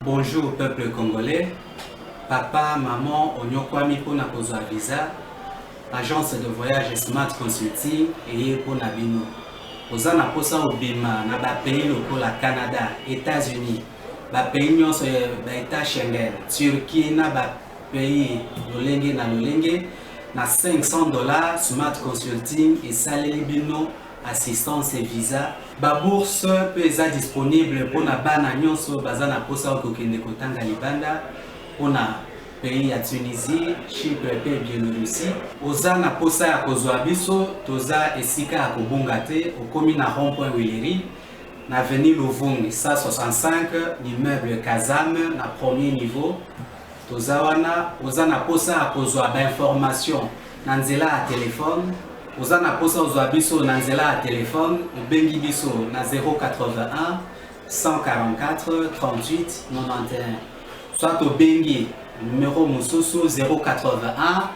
Bonjour peuple congolais, papa, maman, onyokwami pona kozwa visa, agence de voyage Smart Consulting et pona bino. Oza na posa obima na ba pays lokola Canada, États-Unis, ba pays nyonso ba État Schengen, Turquie na ba pays lolenge na lolenge na $500 Smart Consulting et saleli bino assistance et visa. Ba bourse peut être disponible pour na bana nyonso baza na posa okokende kotanga libanda pona pays ya Tunisie, Chypre pe Biélorussie. Oza na posa ya kozwa biso toza esika ya kobunga te okomi na rond-point Willery na avenue Louvungi 165 l'immeuble Kazam na premier niveau. Toza wana oza na posa ya kozwa ba information na nzela ya telefone. Oza na posa ozwa biso na nzela ya telefone obengi biso na 081 144 38 91 soit obengi numéro mosusu 081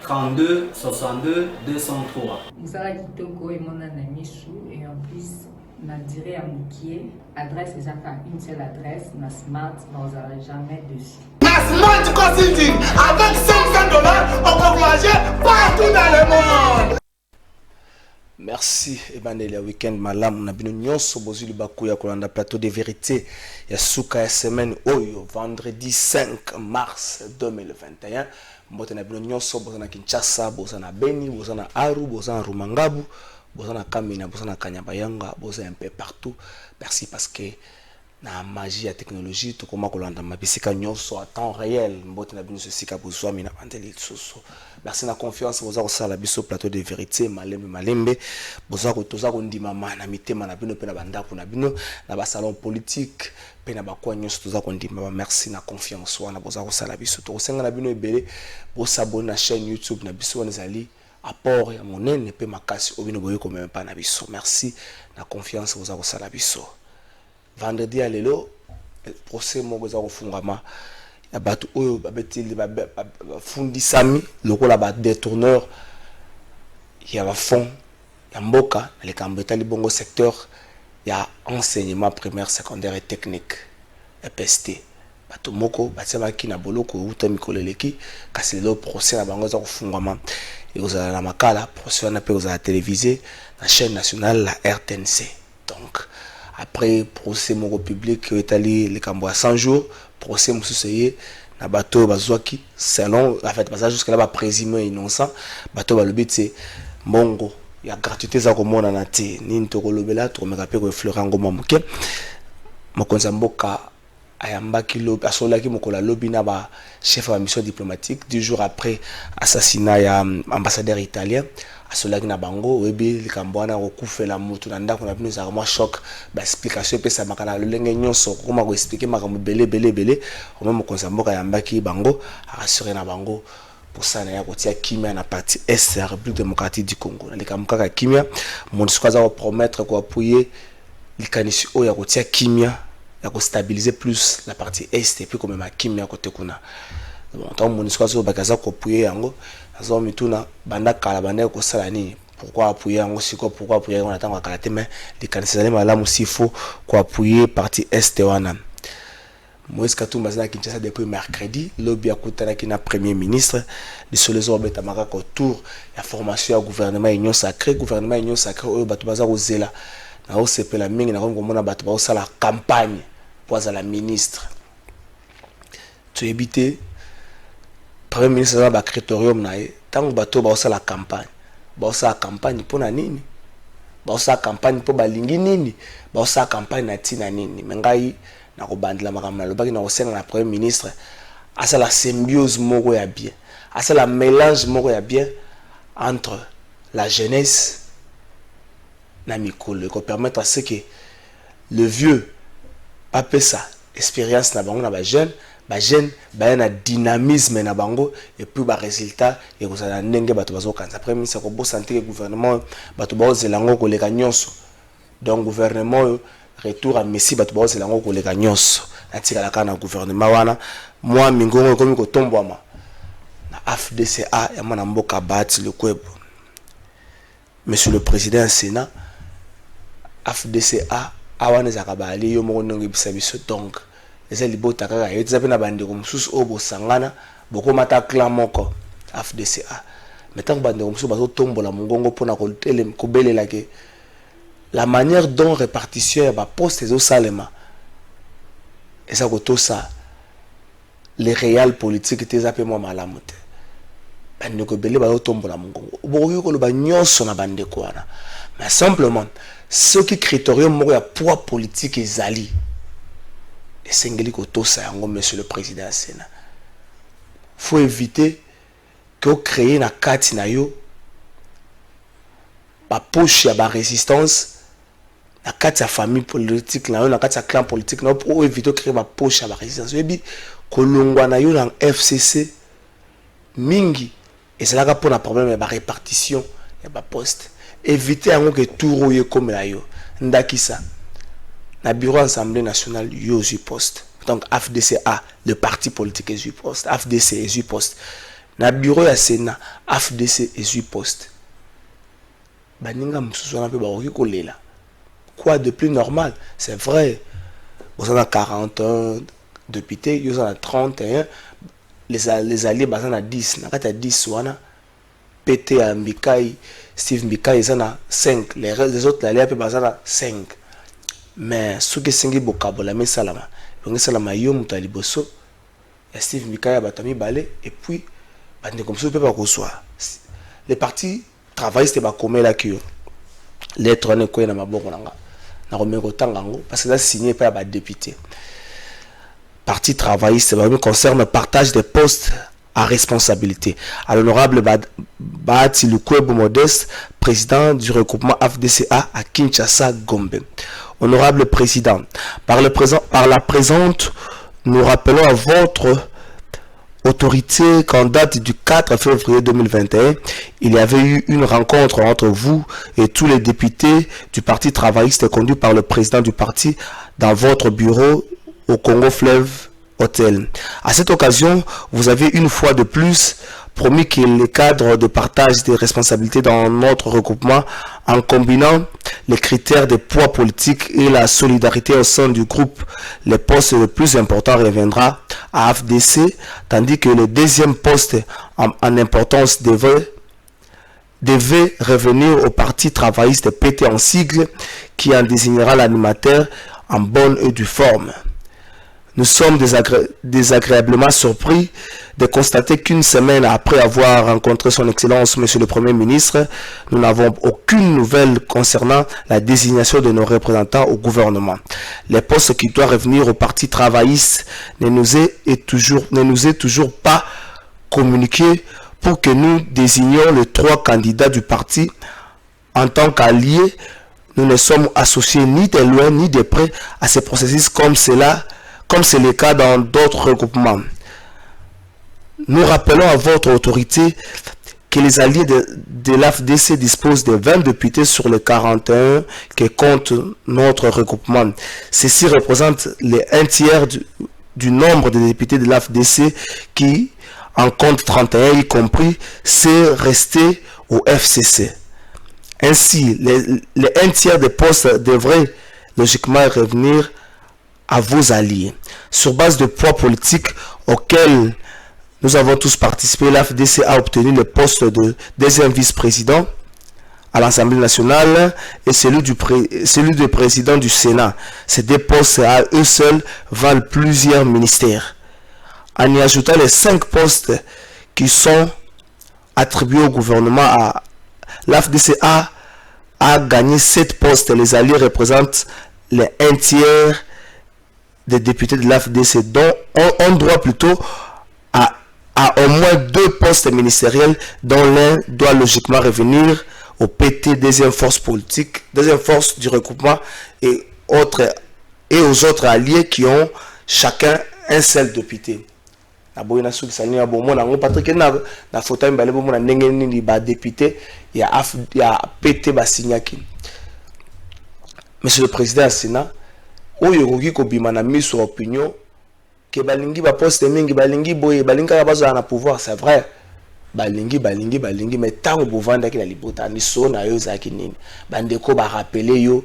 32 62 203. Msala kitoko emona na misu et en plus na dire à Moukier adresse exacte une seule adresse na Smart vous n'aurez jamais dessus. Smart Consulting avec $500 on peut voyager partout dans le monde. Merci Ebandelia weekend malam na bino nyonso bozuli bakuya kolanda plateau de vérité ya suka ya semaine oyo vendredi 5 mars 2021 mbote na bino nyonso boza na Kinshasa boza na Beni boza na Aru boza na Rumangabu boza na Kamina boza na Kanyabayanga boza un peu partout. Merci parce que na magie ya technologie to koma kolanda mabisika nyonso à temps réel mbote na bino sika bozwa mina bandeli soso. Merci na confiance boza ko sala biso plateau de vérité malembe boza ko toza ko ndima na mitema na bino pe na bandako na bino na ba salon politique pe na bakwa nyonso toza ko ndima. Merci na confiance wana boza ko sala biso to senga na bino ebele bo s'abonner na chaîne YouTube na biso wana zali apport ya monene pe makasi obino boye ko même pas na biso. Merci na confiance boza ko sala biso. Vendredi à lelo procès moko za kofungama ya batu oyo babetili fundisami lokola ba détourneur ya ba fond ya mboka na likambo etali bongo secteur ya enseignement primaire secondaire et technique EPST batu moko batsemaki na boloko uta mikoleleki kasi lelo procès na bango za kofungama ekozala na makala procès wana pe kozala télévisé na chaîne nationale la RTNC. Donc après procès moko public etali likambo ya 100 jours procès mususu na bato bazwaki selon en fait basa jusqu'à là ba présumé innocent bato balobiti mbongo ya gratuité za komona na te nini to kolobela to meka pe ko fleurir ngoma moke mokonza mboka ayambaki lobi asolaki mokola lobi na ba chef de mission diplomatique 2 jours après assassinat ya ambassadeur italien asolaki na bango webi likambo wana kokufela mutu na ndako na bino za moi choc ba explication pe sa makala lolenge nyonso koma ko expliquer makambo belé au même konza mboka yambaki bango assurer na bango pour ça na ya kotia kimia na partie est la République démocratique du Congo na likambo kaka kimia MONUSCO za promettre ko appuyer likanisi o ya kotia kimia ya ko stabiliser plus la partie est et puis comme ma kimia côté kuna bon tant MONUSCO zo bakaza ko appuyer yango azo mituna banda kala banda ko sala ni pourquoi appuyer yango siko pourquoi appuyer on attend kala te mais likanisi za malamu sifo ko appuyer partie est wana. Moïse Katumba zana Kinshasa depuis mercredi lobby akutana kina premier ministre les solutions betamaka autour la formation ya gouvernement union sacré oyo bato baza kozela na osepela mingi na komona bato ba osala campagne pour la ministre to éviter premier ministre za ba créatorium na ye tango bato ba osala campagne pona nini ba osala campagne po balingi nini ba osala campagne na tina nini mengai na kobandela makambo na lobaki na kosenga na premier ministre asa la symbiose moko ya bien asa la mélange moko ya bien entre la jeunesse na mikolo ko permettre à ce que le vieux pape ça expérience na bango na ba jeune ba na dynamisme na bango et puis ba résultat et ko sala ndenge bato bazo kanza premier ministre ko bo santé gouvernement bato ba ozelango ko leka nyonso donc gouvernement retour à Messi bato ba ozelango ko leka nyonso atika la kana gouvernement wana moi mingongo komi ko tombwama na AFDCA ya mwana mboka bati le kwebo monsieur le président du Sénat AFDCA awana zakabali yo moko ndongo bisabiso donc eza libota kaka yo tzape na bandeko mususu obo sangana boko mata clan moko FDCA mais tant bandeko mususu bazo tombola mongongo pona ko belela ke la manière dont répartition ya ba poste ezo salema eza ko to ça les réels politiques te zape mo malamu te bandeko bele bazo tombola mongongo boko ko lo ba nyonso na bandeko wana mais simplement ce qui critérium moko ya poids politique ezali esengeli ko to ça yango monsieur le président Sénat faut éviter que créer na kati na yo ba poche ya ba résistance na kati ya famille politique na yo na kati ya clan politique na pour éviter créer ba poche ya ba résistance ebi kolongwa na yo na FCC mingi ezalaka pour na problème ya ba répartition ya ba poste éviter yango que tout roye comme la yo ndakisa na bureau assemblée nationale yo zu poste donc FDCA le parti politique est zu poste FDC est zu poste na bureau ya Sénat FDC est zu poste baninga mususu na pe ba oki kolela quoi de plus normal c'est vrai vous en a 41 députés vous en a 31 les alliés bazan a 10 na kata 10 wana PT à Mbikai Steve Mbikai ils en a 5 les autres alliés pe bazan a 5 mais ce que singi bokabola mais salama donc salama yo mutali boso ya Steve Mbikai batami balé et puis bande comme ça peut pas reçoit les partis travaillistes ba komela ki lettre ne ko na maboko nanga na komeko tangango parce que là signé par ba député parti travailliste concerne le partage des postes à responsabilité à l'honorable Bahati Lukwebo Modeste président du regroupement FDCA à Kinshasa Gombe. Honorable président, par la présente nous rappelons à votre autorité qu'en date du 4 février 2021, il y avait eu une rencontre entre vous et tous les députés du Parti travailliste conduit par le président du parti dans votre bureau au Congo Fleuve Hôtel. À cette occasion, vous avez une fois de plus promis que les cadres de partage des responsabilités dans notre regroupement, en combinant les critères de poids politique et la solidarité au sein du groupe, les postes les plus importants reviendra à FDC, tandis que le deuxième poste en importance devait revenir au parti travailliste PT en sigle, qui en désignera l'animateur en bonne et due forme. Nous sommes désagréablement surpris de constater qu'une semaine après avoir rencontré son Excellence, Monsieur le Premier ministre, nous n'avons aucune nouvelle concernant la désignation de nos représentants au gouvernement. Les postes qui doivent revenir au Parti travailliste ne nous est toujours pas communiqués pour que nous désignions les 3 candidats du parti. En tant qu'alliés, nous ne sommes associés ni de loin ni de près à ces processus comme c'est le cas dans d'autres regroupements. Nous rappelons à votre autorité que les alliés de l'AFDC disposent de 20 députés sur les 41 que compte notre regroupement. Ceci représente un tiers du nombre de députés de l'AFDC qui en compte 31, y compris ceux restés au FCC. Ainsi, les un tiers des postes devraient logiquement revenir à vos alliés. Sur base de poids politique auquel nous avons tous participé, l'AFDC a obtenu le poste de deuxième vice-président à l'Assemblée nationale et celui de président du Sénat. Ces 2 postes à eux seuls valent plusieurs ministères. En y ajoutant les 5 postes qui sont attribués au gouvernement, l'AFDC a gagné 7 postes. Les alliés représentent les 1 tiers des députés de l'AFDC, dont on doit plutôt à au moins 2 postes ministériels, dont l'un doit logiquement revenir au PT, deuxième force politique, deuxième force du regroupement, et aux autres alliés qui ont chacun un seul député. Monsieur le Président du Sénat, oyo ko bimana miso opinion que balingi ba poste mingi balingi boye balinga bazo na pouvoir, c'est vrai, balingi mais tango bovanda ki la libota ni so na yo zaki nini bandeko ba rappeler yo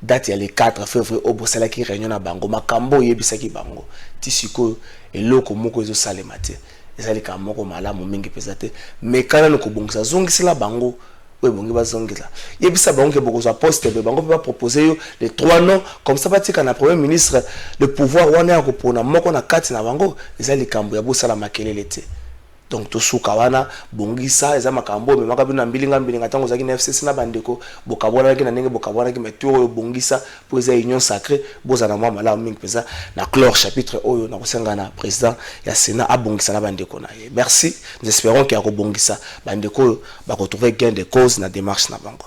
date ya le 4 février au bosala ki réunion na bango makambo yebisaki bango tisiko eloko moko ezo salema te ezali ka moko malamu mingi pesate mais kana no kobongisa zongisela bango we bongi bazongela yebisa bango ke boko za poste be bango va proposer yo les 3 noms comme ça batika na premier ministre le pouvoir wana ya kopona moko na kati na bango ezali kambo ya bosala makelele te. Donc to suka wana bongisa eza makambo me makabi na mbilinga tango zaki na FCC na bandeko bokabona ki na ndenge bokabona ki meturo bonggisa pour eza union sacrée boza na mama la mingi pesa na clore chapitre oyo na kosenga na président ya Sénat abongisa na bandeko na ye. Merci, nous espérons qu'il y a bongisa bandeko ba retrouver gain de cause na démarche na bango.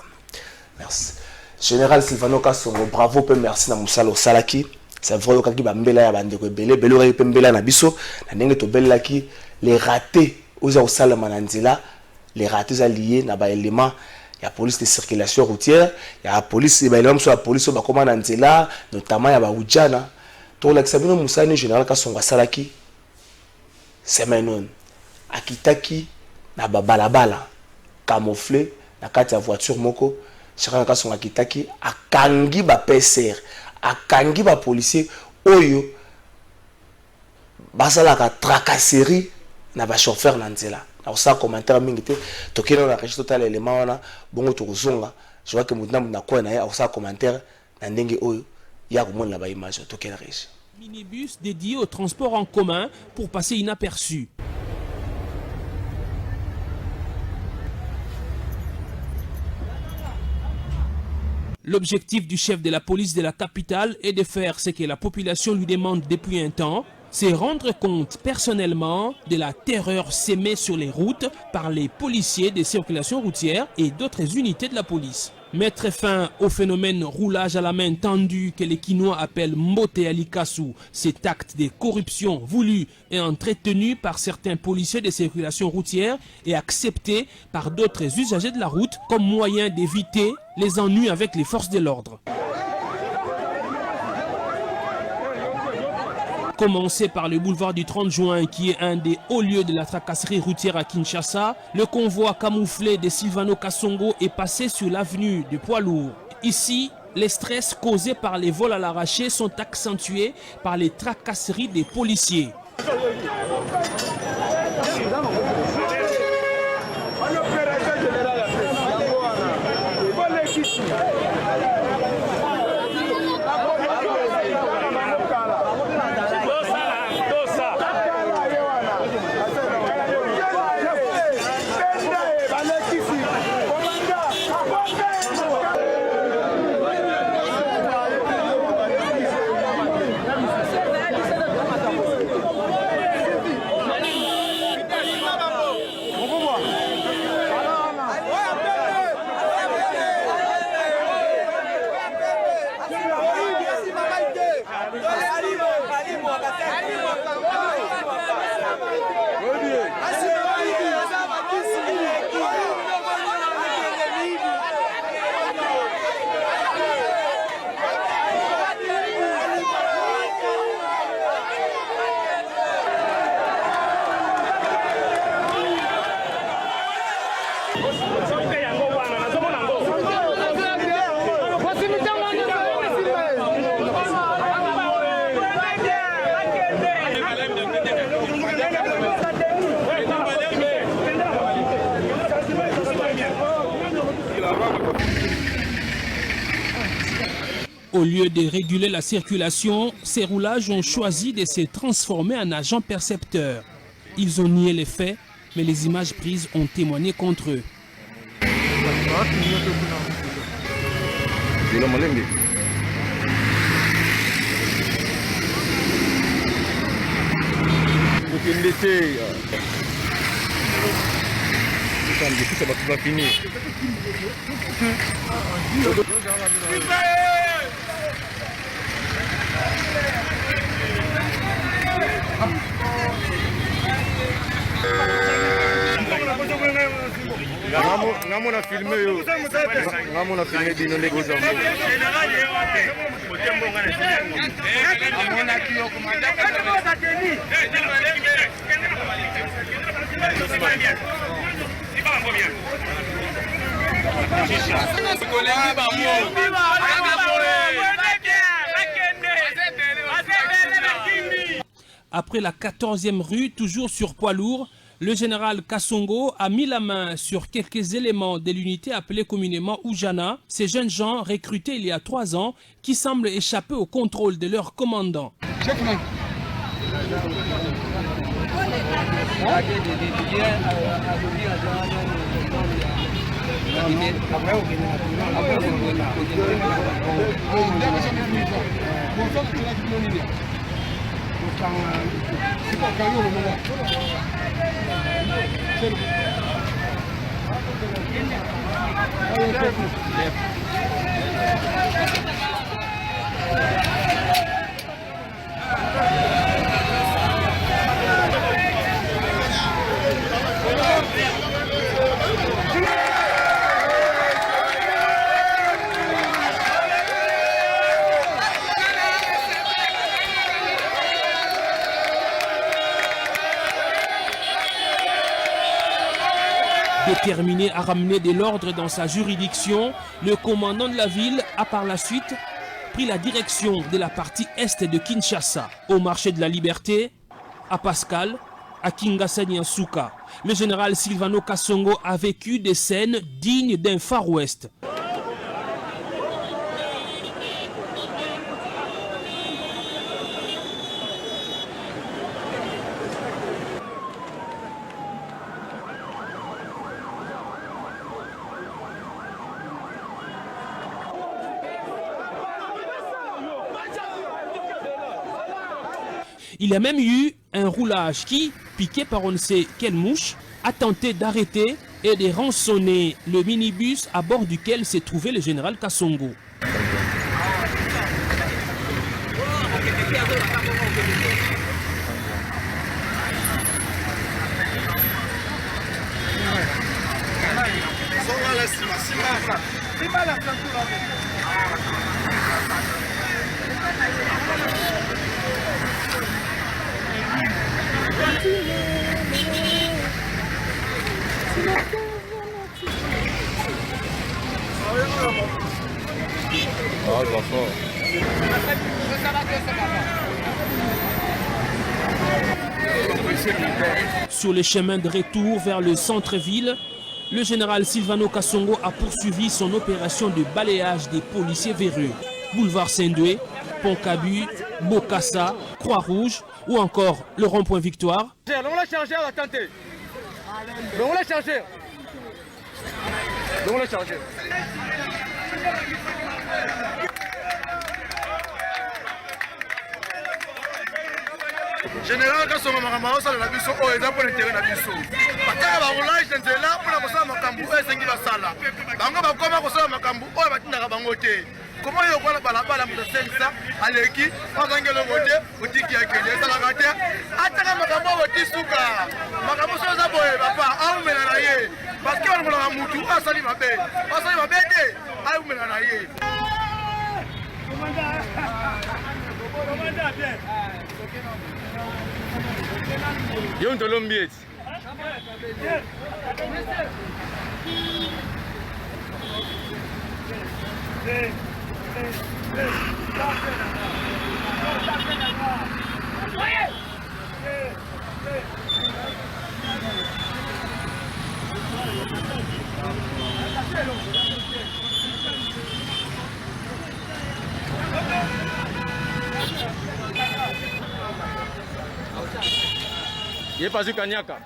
Merci. Général Silvano Kasongo, bravo pe merci na musalo salaki. C'est vrai que ba mbela ya bandeko belé pe mbela na biso na ndenge to belaki les ratés aux Mananzila, les ratés alliés na ba élément ya police de circulation routière, ya la police ba élément sur la police ba Mananzila, notamment ya ba Ujana. To l'examino Moussani général Kasongo salaki semaine akitaki na ba balabala camouflé na kati ya voiture moko général Kasongo akitaki akangi ba PCR akangi ba policier oyo basala ka tracasserie na ba chauffeur na nzela na ça commentaire mingi te tokena na registre total élément wana bongo tozonga je vois que mutna na ko na ya ça commentaire na ndenge oyo ya ko mona ba image tokena registre minibus dédié au transport en commun pour passer inaperçu. L'objectif du chef de la police de la capitale est de faire ce que la population lui demande depuis un temps, c'est rendre compte personnellement de la terreur sémée sur les routes par les policiers de circulation routière et d'autres unités de la police. Mettre fin au phénomène roulage à la main tendue que les Quinois appellent Mbote Alikasu, cet acte de corruption voulu et entretenu par certains policiers de circulation routière et accepté par d'autres usagers de la route comme moyen d'éviter les ennuis avec les forces de l'ordre. Commencé par le boulevard du 30 juin qui est un des hauts lieux de la tracasserie routière à Kinshasa, le convoi camouflé de Silvano Kasongo est passé sur l'avenue du poids lourd. Ici, les stress causés par les vols à l'arraché sont accentués par les tracasseries des policiers. Au lieu de réguler la circulation, ces roulages ont choisi de se transformer en agents percepteurs. Ils ont nié les faits, mais les images prises ont témoigné contre eux. Ngamo na filme yo. Ngamo na filme dino ndeko za. Amona kiyo komanda. Après la 14e rue, toujours sur poids lourd, le général Kassongo a mis la main sur quelques éléments de l'unité appelée communément Oujana, ces jeunes gens recrutés il y a 3 ans qui semblent échapper au contrôle de leur commandant. Déterminé à ramener de l'ordre dans sa juridiction, le commandant de la ville a par la suite pris la direction de la partie est de Kinshasa, au marché de la Liberté, à Pascal, à Kingasani-Nsuka. Le général Silvano Kassongo a vécu des scènes dignes d'un Far West. Il y a même eu un roulage qui, piqué par on ne sait quelle mouche, a tenté d'arrêter et de rançonner le minibus à bord duquel s'est trouvé le général Kassongo. Sur le chemin de retour vers le centre-ville, le général Silvano Kassongo a poursuivi son opération de balayage des policiers véreux. Boulevard Saint-Doué, Pont-Cabu, Bokassa, Croix-Rouge ou encore le rond-point Victoire. On l'a chargé à la tenter. On l'a chargé. On l'a chargé. Général Kassongo makambo ça la biso o eza pour l'intérêt na biso. Bataka ba roulage nzela pour na kosala makambo esengi basala. Bango bakoma kosala makambo o batindaka bango te. Comment il y a la balabala de 500 à l'équipe, pas un gars de côté, ou dit qu'il y a quelqu'un dans la terre. Attends, Makamo, tu souka. Makamo, ça va boire, papa, ah, mais là, parce qu'on va la moutou, ah, ça va bien. Ah, ça va bien, ah, mais là, Yon de l'ombiet. Il est pas du Kanyaka.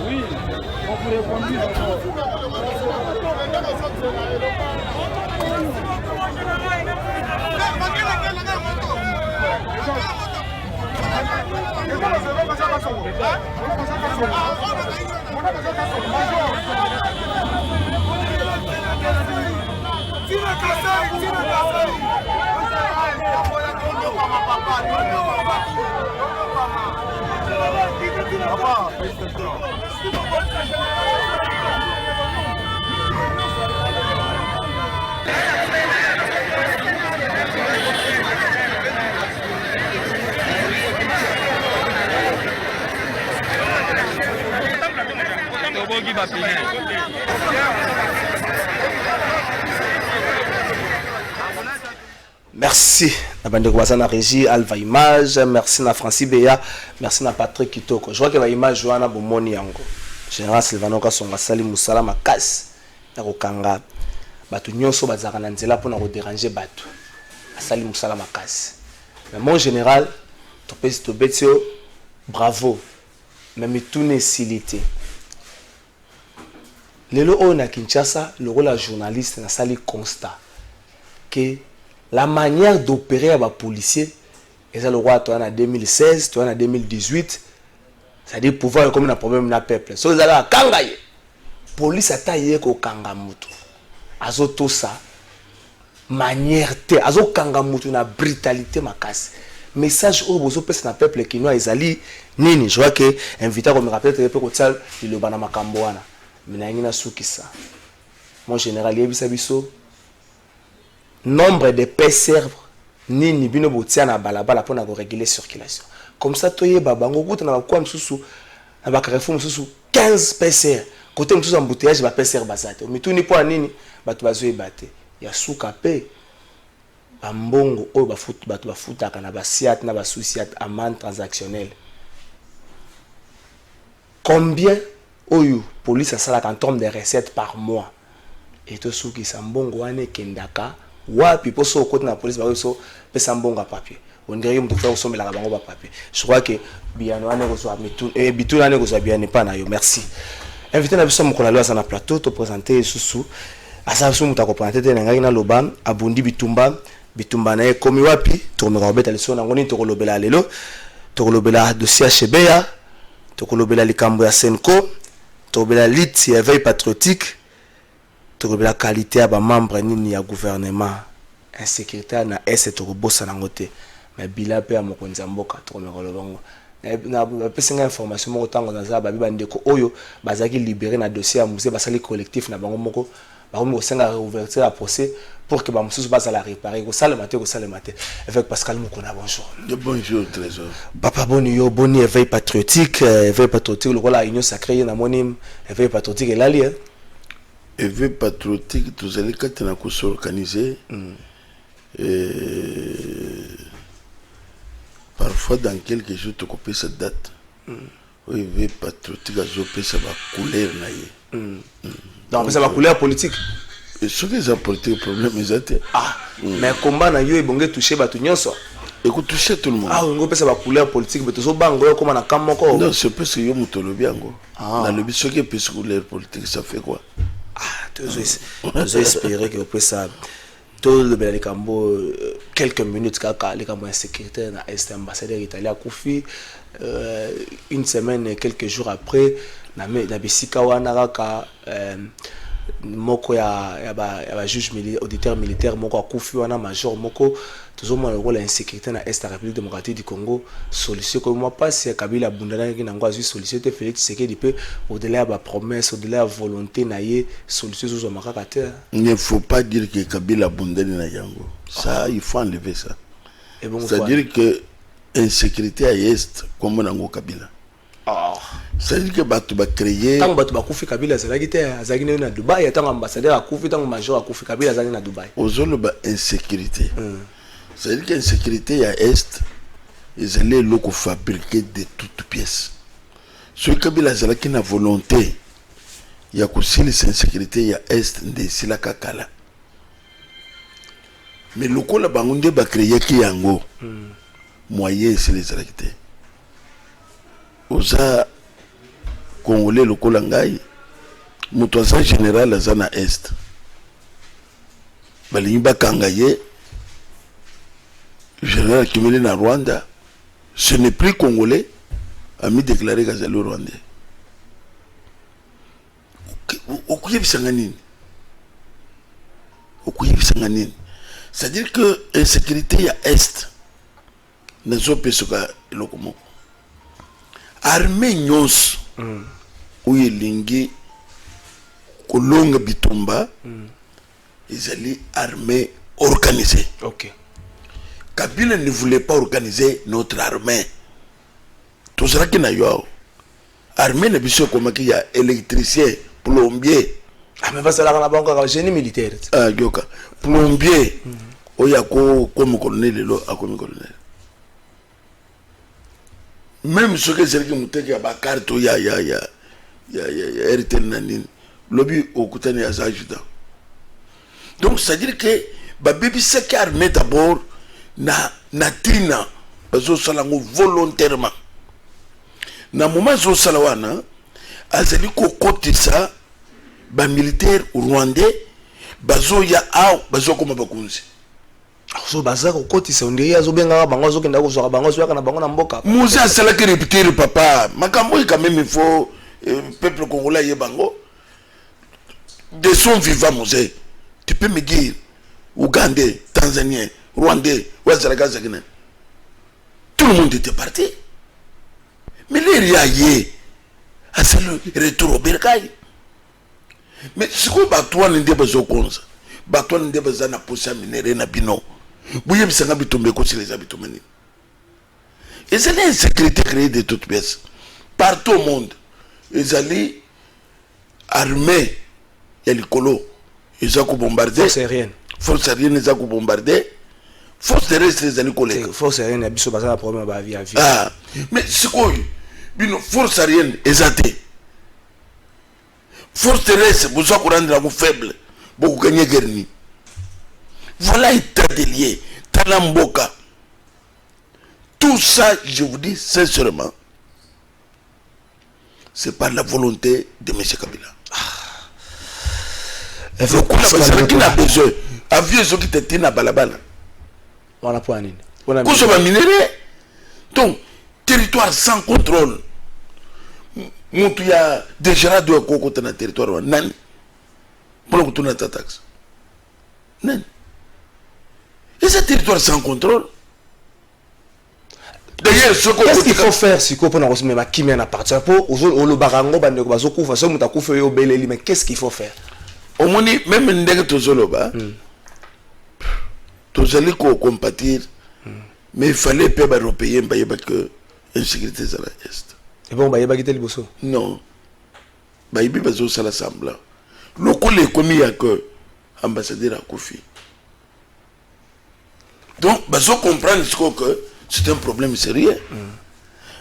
Oui, on pourrait conduire. Merci à Bandeko Bazana Régie, Alva Image, merci à Francis Beya, merci à Patrick Kitoko. Je vois que l'image joue à Bomoni Yango. Général Silvano Kasonga Sali Moussala Makas, Nakokanga, Batu Nyonso Bazarana Nzela pour nous déranger Batu. Sali Moussala Makas. Mais mon général, Topetio, bravo. Même tout n'est silité. Le haut na Kinshasa, le rôle de journaliste na sali constat que la manière d'opérer à policier, et ça le roi toi en 2016, toi en 2018, c'est-à-dire pouvoir comme un problème na peuple. So ça la kangaye. Police a taillé ko kangamutu. Azo tout ça manière te, azo kangamutu na brutalité makasi. Message au bozo pèse na peuple qui noa ezali nini. Je vois que invité comme rappelle peut ko tsal le bana makambo wana. Minangina soukisa. Mon général yebisa biso nombre de PCR nini bino botia na balabala pour na réguler circulation. Comme ça toye babango kuta na kwa msusu na ba Carrefour msusu 15 PCR. Côté msusu embouteillage ba PCR bazate. Mituni po nini batu bazo ebate. Ya suka pe bambongo oyo batu bafutaka na basiat na basusiat amende transactionnelle. Combien oyo police a salaka en termes de recettes par mois et to souki sambongo ane kendaka wapi poso côté na police ba so pesa mbongo papier on dirait que mtu fa la bango ba papier. Je crois que biano ane ko so mitu et bitu ane ko so biane pa na yo. Merci invité na biso mokona lwa na plateau to présenter susu asa so muta ko présenter na ngai na loba abundi bitumba na komi wapi to me robeta leso na ngoni to ko lobela lelo to ko lobela dossier HBA to ko lobela likambo ya Senko la lutte ya veille patriotique, la qualité à membre ni ya gouvernement, insécurité na S to bossa na ngote, mais bila pe amokonza mboka to me kolobongo. Na pesinga information moko tango na za babi bandeko oyo bazaki libérer na dossier ya musée basali collectif na bango moko, ba ko senga réouverture à procès pour que ba mususu basa la réparer ko sale maté avec Pascal Mukona. Bonjour. Bonjour trésor. Papa boni yo boni éveil patriotique le rôle à union sacrée na monim éveil patriotique et l'ali éveil patriotique tous les quatre na ko s'organiser parfois dans quelques jours tu copies cette date. Éveil patriotique a joué ça va couleur na yé. Donc ça va couleur politique. Ce qui est politique problème est mais combat na yo ebonge toucher batu nyonso. Écoute, toucher tout le monde. On peut savoir couleur politique mais tout bango comme na kamoko. Non, c'est parce que yo mutolobi ango. Dans le but ce qui est couleur politique ça fait quoi? Tu veux espérer que après ça tout le bel cambo quelques minutes kaka les cambo insécurité na est ambassadeur italien Koufi une semaine quelques jours après na bisika wana kaka moko ya ba juge militaire auditeur militaire moko akufi wana major moko tozomona lokola insécurité na est la République démocratique du Congo solution comme moi pas si Kabila bundana ki nango azui solution te Félix Tshisekedi peut au-delà ba promesse au-delà volonté na ye solution zo makaka te. Il ne faut pas dire que Kabila bundana na yango. Ça il faut enlever ça. Et bon, c'est-à-dire que insécurité à est comme nango Kabila. C'est-à-dire que batu ba créer tant batu ba kufi Kabila zalaki te azaki na Dubaï tant ambassadeur a kufi tant major a kufi Kabila zalaki na Dubaï. Ozolo ba insécurité. C'est-à-dire que l'insécurité à est ils allaient loko fabriquer de toutes pièces. Ce Kabila zalaki na volonté ya kusili insécurité ya est de sila kakala. Mais loko la bangunde ba créer ki yango. Moyen c'est les activités. Oza Congolais lokola ngai mutoza général azana est balingi bakanga ye général kimeli na Rwanda ce n'est plus congolais a mis déclaré kazali rwandais okuyebisanga nini c'est-à-dire que insécurité ya est nazo pesoka lokomo armée nyonso oyo elingi kolonga bitumba ezali armée organisée. Ok. Kabila ne voulait pas organiser notre armée. Tout ça qui n'a eu armée ne biso comme qu'il y a électricien, plombier. Ah mais parce que là on a pas encore génie militaire. Ah yoka plombier. Oya ko comme colonel lo a comme colonel. Même ce que c'est que muteki ya bakarte ya RTL nanine lobby okutani ya adjudant. Donc ça veut dire que babibi c'est armée d'abord na tina bazo salango volontairement. Na moment zo salawana azali ko kotisa ba militaire rwandais bazo ya aw bazo koma bakunzi. So bazaka kokotisa ondiri azobenga bango azokenda kozwaka bango azoyaka na bango na mboka. Moussa asalaki répéter papa makambo quand même il faut peuple congolais y bango de son vivant Moussa. Tu peux me dire Ougandais, Tanzaniens, Rwandais, Ouazalagazagina. Tout le monde était parti. Mais les riaillés, c'est le retour au Bercail. Mais ce qu'on bat toi n'était pas au cons. Batouan n'était pas na posa minéré na bino. Bouye bisanga bitombe ko les habitants. Et c'est l'insécurité créée de toutes pièces. Partout au monde. Ils allaient armés. Il y a les colos. Ils ont bombardé. Force aérienne. Force aérienne, ils ont bombardé. Force terrestre, ils ont collé. Force aérienne, il y a un problème avec la vie. Ah, mais c'est quoi? Force aérienne, ils ont été. Force terrestre, vous avez rendu la faible. Beaucoup gagné guerni. Voilà état de lié. Talamboka. Tout ça, je vous dis sincèrement, c'est par la volonté de M. Kabila. Il faut qu'on a besoin. Aviez ceux qui étaient na balabala. On a pas nini. Qu'on soit minéré. Donc, territoire sans contrôle. Moutou ya déjà de koko na territoire nan. Pour le tourner ta taxe. Nan. Et ce territoire sans contrôle. D'ailleurs, qu'est-ce qu'il faut faire si on a reçu même qui mène à partir pour au barango bande ko bazo kufa so muta kufa yo beleli mais qu'est-ce qu'il faut faire? Au moins même ndenge tozoloba. Tozali ko compatir. Mais il fallait pas européen ba yeba que insécurité à l'est. Et bon ba yeba kiteli boso. Non. Ba yibi bazo sala semblant. Lokole komi ya que ambassadeur a Kofi. Donc bazo comprendre ce que c'est un problème sérieux.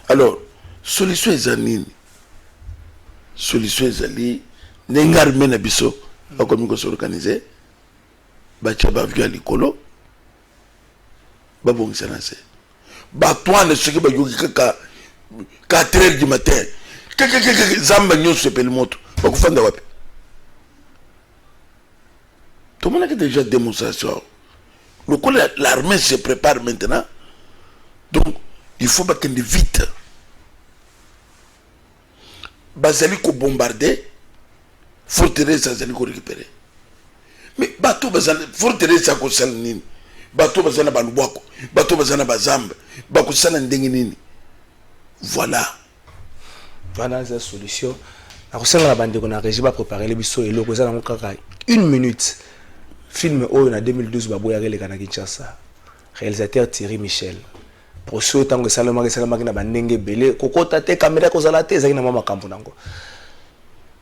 Alors, solution ezanini. Solution ezali nengarme na biso akomi ko s'organiser. Ba tchaba via likolo. Ba bongisa na se. Ba toine ce que ba yoki kaka 4h du matin. Kaka zamba nyonso pele moto. Ba kufanda wapi? Tout le monde a déjà démonstration. L'armée se prépare maintenant. Donc, il faut qu'il y ait vite. Basali ko bombarder. forteresse azali ko récupérer mais bato bazana forteresse ko sala nini bato bazana balubwako bato bazana bazamba bako sala ndenge nini voilà la solution akosala la bande ko na régie ba préparer les biso eloko ezala ngo kaka 1 minute film oyo na 2012 baboya releka na Kinshasa réalisateur Thierry Michel proso tango salama na bandenge belé kokota te caméra ko zala te ezaki na mama kampo nango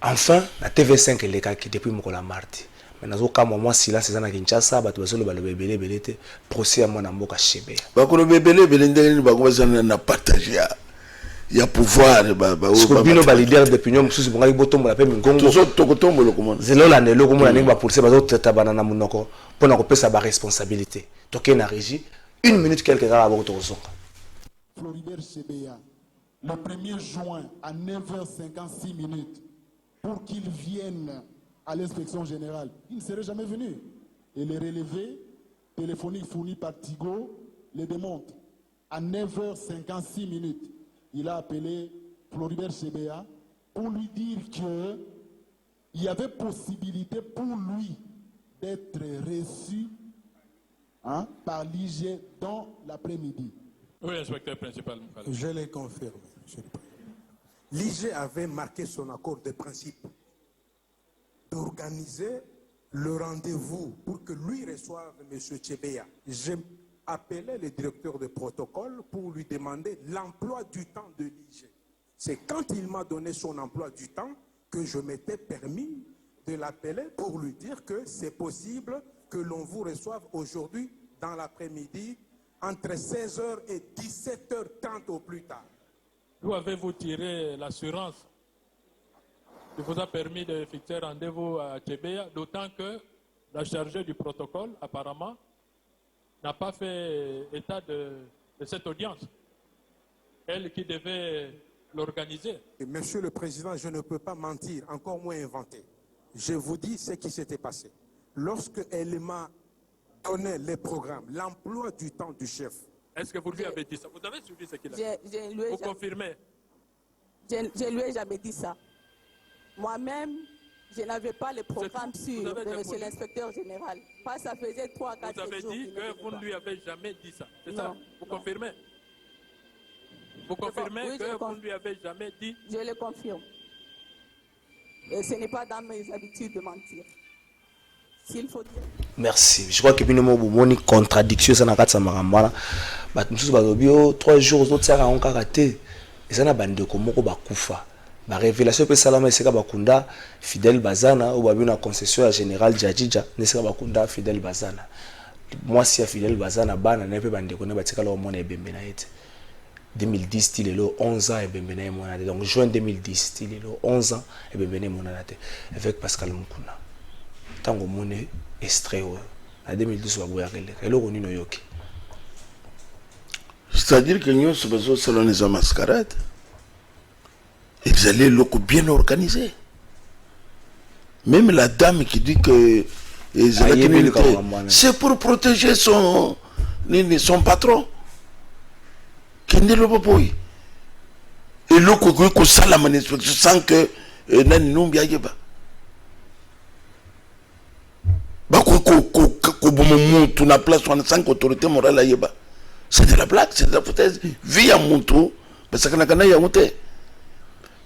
enfin la TV5 elekaki depuis mokola mardi mais nazo kama moi silence ezana Kinshasa bato bazolo balobe belé te procès ya mwana mboka Shebe bakolo belé ndenge bako bazana na partager ya pouvoir bino ba leader d'opinion mususu bongali botombo la pe mingongo toujours tokotombo lokomo zelo la ndelo ko mona ningi ba police bazo tatabana na munoko pona ko pesa ba responsabilité toke na régie 1 minute quelque kala ba ko zonga Floribert Chebeya le 1er juin à 9h56 minutes pour qu'il vienne à l'inspection générale. Il ne serait jamais venu. Et les relevés téléphoniques fournis par Tigo les démontrent. À 9h56 minutes, il a appelé Floribert Chebeya pour lui dire qu'il y avait possibilité pour lui d'être reçu par l'IG dans l'après-midi. Oui, inspecteur principal. Je l'ai confirmé. L'IG avait marqué son accord de principe d'organiser le rendez-vous pour que lui reçoive M. Chebeya. J'ai appelé le directeur de protocole pour lui demander l'emploi du temps de l'IG. C'est quand il m'a donné son emploi du temps que je m'étais permis de l'appeler pour lui dire que c'est possible que l'on vous reçoive aujourd'hui dans l'après-midi entre 16h et 17h30 au plus tard. D'où avez-vous tiré l'assurance qui vous a permis de fixer rendez-vous à Chebeya, d'autant que la chargée du protocole, apparemment, n'a pas fait état de cette audience. Elle qui devait l'organiser. Monsieur le Président, je ne peux pas mentir, encore moins inventer. Je vous dis ce qui s'était passé. Lorsque elle m'a donné les programmes, l'emploi du temps du chef. Est-ce que vous lui avez dit ça? Vous avez suivi ce qu'il a dit? Vous confirmez? Je lui ai jamais dit ça. Moi-même, je n'avais pas le programme sûr de monsieur l'inspecteur général. Pas ça faisait 3-4 jours. Vous avez dit que vous ne lui avez jamais dit ça. C'est ça? Vous confirmez? Vous confirmez que vous ne lui avez jamais dit? Je le confirme. Et ce n'est pas dans mes habitudes de mentir. S'il faut dire. Merci. Je crois que bien moi moni contradiction ça na katsa makamwana. Ba mususu bazobio 3 jours autres ça on karaté. Et ça na bande ko moko bakufa. Ba révélation pe salama eseka bakunda Fidel Bazana ou ba bina concession général Jadija neseka bakunda Fidel Bazana. Moi si Fidel Bazana bana na pe bande ko ne batika lo mona ebembe na yete. 2010 style le 11 ans et bembe mona donc juin 2010 style le 11 ans et bembe mona te avec Pascal Mukuna. Tango mone extrait en 2012 wa boya kele eloko nino yoki. C'est-à-dire que nous sommes selon les mascarades. Ils allaient locaux bien organisés. Même la dame qui dit que c'est pour protéger son patron. Qui n'est le pas. Et locaux qui sont la manifestation sans que nani non bien yeba. Tu n'as place sans autorité morale à yeba. C'est de la blague, c'est de la foutaise. Via Moutou, parce que n'a ya monté.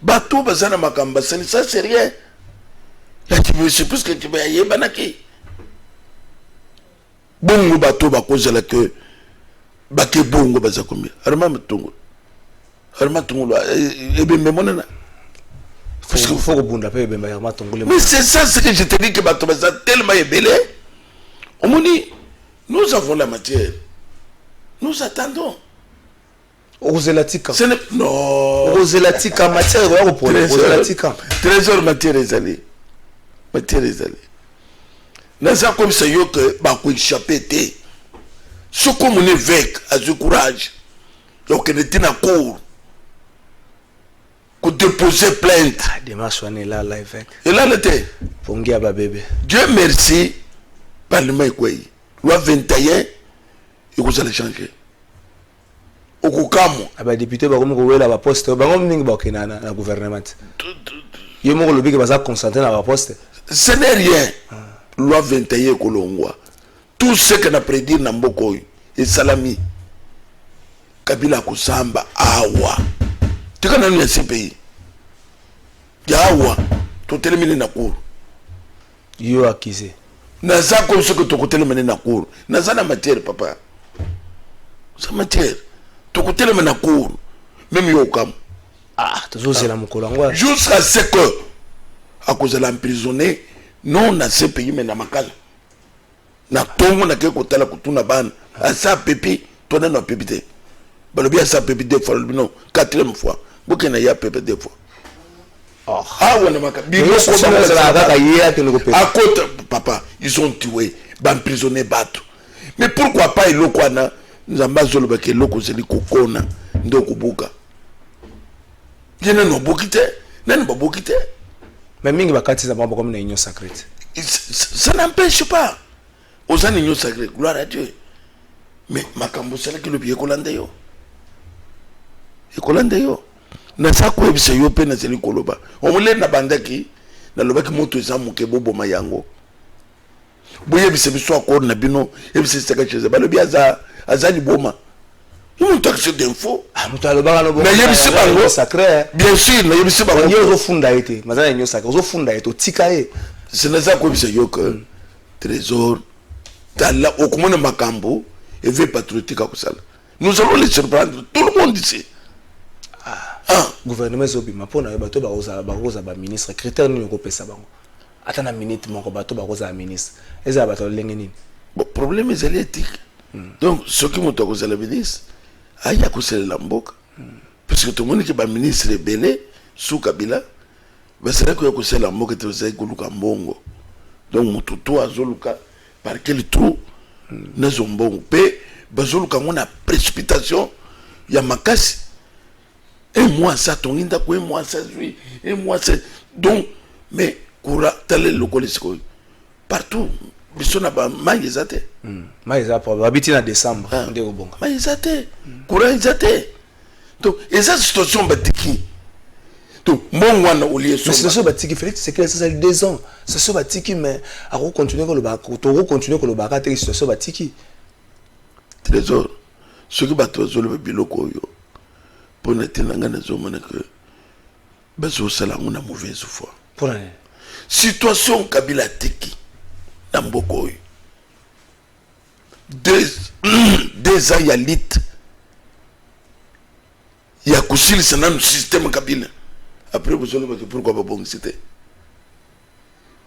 Bateau, bazana makamba, ça c'est rien. C'est plus que tu vas y banaki. Bongo bateau, bakoza la que. Bake bongo bazakomi. Arma matungo. Arma tungo, et bien, mais mon faut que bunda pe bemba arma tungo. Mais c'est ça ce que je te dis que bateau baza tellement ébélé. On me dit, nous avons la matière. Nous attendons. Roselatika. Non. Roselatika, matière, Roselatika. Trésor matière est allée. Matière est allée. N'a comme ça, yo que Bakou échappé. Ce qu'on est avec, à ce courage, yo que n'était pas court. Qu'on déposer plainte. Ah, démarche, on est là, live. Et là, l'été. Pongia bébé. Dieu merci. Parlement est quoi? Loi 21. Et vous allez changer. Okukamo. Aba député ba comme ko wela ba poste ba ngom ningi ba kenana na gouvernement. Yo moko lobi que baza concentré dans la poste. Ce n'est rien. Loi 21 kolongwa. Tout ce qu'on a prédit na mboko et salami. Kabila kusamba awa. Tika nanu ya CPI. Ya awa. Totelemene na cour. Yo accusé. Naza comme ce que totelemene na cour. Naza na matière papa. Sa matière. Totelemene na cour. Même yo kam. Ah, toujours c'est la mokolangwa. Jusqu'à ce que à cause de l'emprisonné non na CPI mais na makala. Na tongo na ke kotala kutuna ban. Asa pepi, tona na pepite. Balobi asa pepi deux fois, non, quatrième fois. Boke na ya pepe deux fois. Oh. Ah ouais, na makala. À côté, papa, ils ont tué, emprisonné bateau. Mais pourquoi pas il lokwana? Nous avons besoin de que loko zeli kokona ndoko buka. Yene no bokite, nani ba bokite. Mais mingi bakati za mambo comme na union sacrée. Ça n'empêche pas. Aux union sacrée, gloire à Dieu. Mais makambo c'est là que le pied kolande yo. E kolande yo. Na sa ko ebise yo pe na zeli koloba. On voulait na bandaki na lobaki moto za muke bobo mayango. Boye bise biso akor na bino, ebise seka cheze ba lobi azali boma. Nous taxe d'info. Ah, nous t'allons pas mais il y a aussi bango sacré. Bien sûr, mais il y a aussi bango. Il y a aussi funda été. Mais ça il y a sacré. Aussi funda été. Tikaye. Ce n'est pas comme ça que trésor. Tala au commun makambo et veut patriotique à ça. Nous allons les surprendre. Tout le monde ici. Ah. Gouvernement zobi ma pona bato baroza ba ministre critère ni ko pesa bango. Ata na minute moko bato baroza ministre. Eza bato lenge nini. Bon problème est éthique. Donc ce qui m'ont causé la ministre aya kusela mboka parce que tout le monde qui ba ministre belé sous Kabila ba c'est que kusela mboka te osai kuluka mbongo donc mututu azoluka par quel trou na zombongo pe bazoluka ngona précipitation ya makasi et moi ça tonginda ko moi ça lui et moi c'est donc mais kura tale lokolisiko partout bisona ba maïzate maïza pour habiter en décembre ndé obonga maïzate courant izate donc et ça situation batiki donc mon wana oulié so situation batiki Félix c'est que ça 2 ans situation batiki mais à continuer ko le ba to continuer ko le ba ka te situation batiki trésor ce qui bato zo le biloko yo pour netenanga na zo mona que bazo sala ngona mauvaise foi pour la situation Kabila tiki na mboko yo 2 ans ya lit ya kusilisa na système Kabila après vous allez voir pourquoi pas bon c'était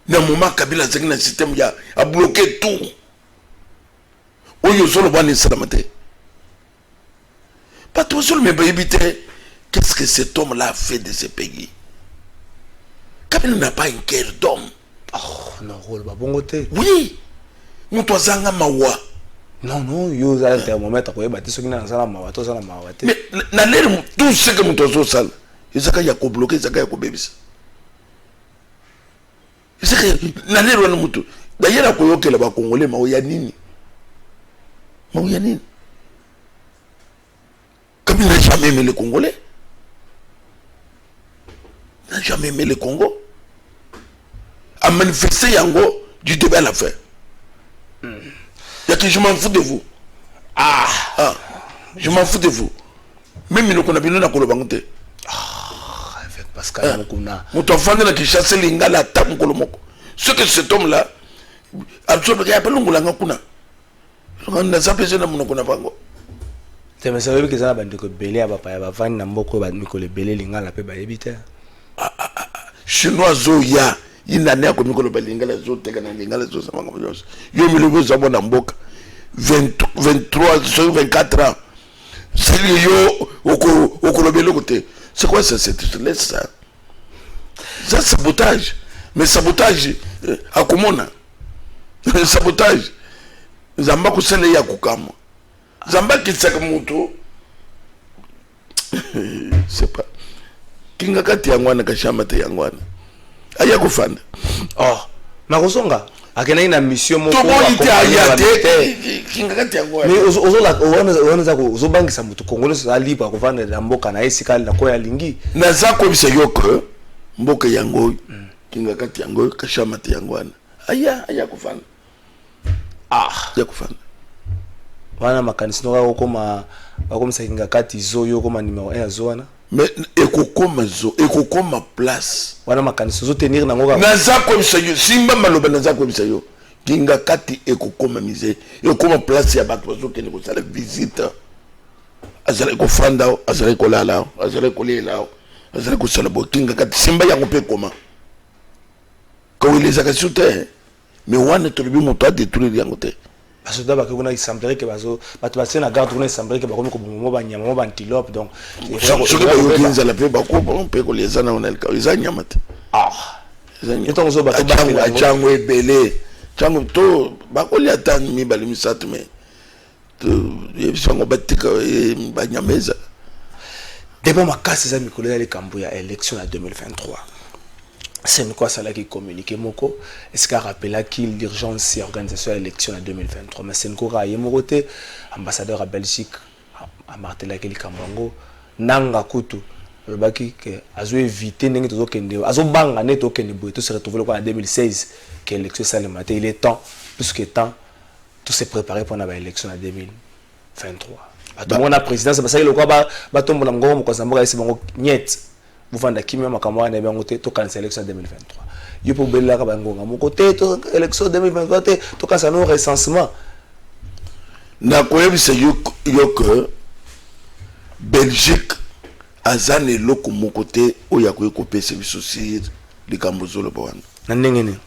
na moment Kabila zaki na système ya a bloqué tout oyo solo bani salamate pas tout seul mais éviter qu'est-ce que cet homme là a fait de ce pays. Kabila n'a pas un cœur d'homme. Oh non rôle ba bongote oui muto zanga mawa non yo za thermomètre ko ebati soki na sala mawa to sala mawa te mais na l'air tout ce que muto zo sala ezaka ya ko bloquer ezaka ya ko bebisa ezaka na l'air wana muto bayela ko yokela ba congolais mawa ya nini Kabila n'a jamais aimé les Congolais, n'a jamais aimé le Congo, a manifesté Yango du début à la fin. Il y a que je m'en fous de vous. Je m'en fous de vous. Même si nous connaissons pas Kolobangote. Avec Pascal Mokuna. Mon enfant de la qui chasse l'ingala tam Kolomoko. Ce que cet homme-là, absolument, il n'y a pas l'ongolanga kuna. On a sapé ça mon kuna pango. Mais ça veut dire que ça va être belé à papa, va vendre n'amboko va mikole belé l'ingala pe ba ebiter. Chinois zoya. Il n'a pas comme le lingala zo teka na lingala zo sama comme ça. Yo mi le zo bona mboka 23 24 ans. C'est yo okolobelo côté. C'est quoi ça cette laisse ça? Ça sabotage. Mais sabotage à komona. Sabotage. Zamba ko sele ya kukama. Zamba kitaka moto. C'est pas. Kinga kati yangwana kashama te yangwana. Aya kufanda. Oh, Marosonga. Akena ina mission moko. To boyite ayate. Kinga kati yangwana. Mais ozo za ko bangisa mutu Congolais za libre ko vendre na mboka na esikali na ko ya lingi. Na za ko bisa yoko. mboka yango kinga kati yango kashama te yango wana aya kufana ya kufana wana makanisi noka kokoma bakomisa kinga kati zoyo koma numéro 1 zo wana mais ekokoma place wana makanisi zo tenir nango naza komisa yo simba maloba naza komisa yo kinga kati ekokoma mise ekokoma place ya bato bazokende kosala visite azala kofanda azala kolala azala kolela azala kosala bokinga kati simba yango pe koma kawelezaka sur te mais wana tolobi moto adétruire yango te basoda bakona il semblerait que bazo bato basé na garde kuna il semblerait que bakomi ko bomo ba nyama mo ba antilope donc soki bayoki nzala pe bakoba mpe koleza na onel ka eza nyama te etongo zo bato chango ebele chango to bakolia tan mibale misato mais yebisango batika banyameza débat makasi za mikolo ya likambo ya élection ya 2023. C'est quoi ça là qui communique moko est-ce qu'a rappelé qu'il l'urgence et organisation de l'élection en 2023 mais c'est quoi yemokote ambassadeur à Belgique a martelé que likambango nanga kutu le baki que azo éviter ndenge tozo kende azo banga ne to kende boy to se retrouver en 2016 que l'élection ça le matin il est temps plus que temps tout se préparer pour la élection en 2023 donc on a président c'est parce que le quoi ba tombo na ngoma ko samboka isi bango nyet buvanda kimia makamwa na bango te to cancel élection 2023 yupo bella ka bango ngamo côté to élection 2023 te to cancel no recensement na koyebisa yo que Belgique azane loko moko te oya ko kopesa biso sur likambo zolo bwana na ndenge ni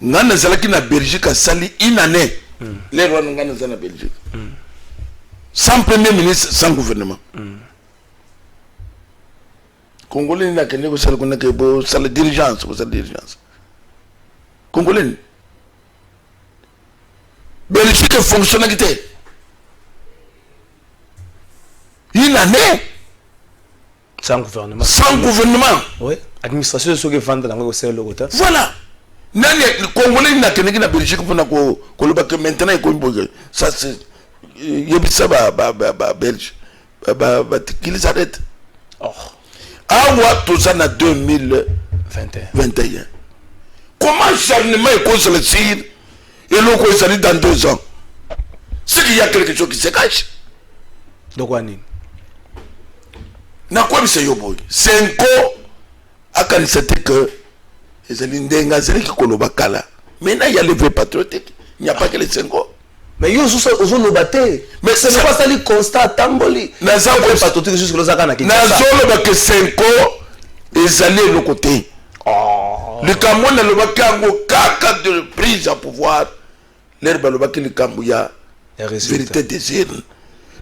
ngana zalaki na Belgique asali une année les rois ngana zana Belgique sans premier ministre sans gouvernement Congolais n'a qu'à négocier avec la dirigeance, Congolais. Belgique fonctionne avec une année sans gouvernement. Sans gouvernement. Oui. Administration de ce qui vend dans le local. Voilà. Les Congolais n'a qu'à négocier avec la Belgique pour maintenant ça c'est yebisa Belge qu'ils s'arrêtent. Awa tozana 2021. Comment charnement est cause le tir et l'eau est dans 2 ans? C'est qu'il y a quelque chose qui se cache. Donc on est. Na quoi c'est yo boy? 5 ans à quand c'était que les Lindenga c'est qui koloba kala. Maintenant il y a le vrai patriotique. Il n'y a pas que les 5 ans. Mais yo zo no baté. Mais c'est pas ça le constat tamboli. Na za pas patriotique jusque là kana ki. Na zolo ba que 5 ans ils allaient le côté. Le Cameroun le bakango kaka de prise à pouvoir. L'herbe le bakili kambuya. Vérité des urnes.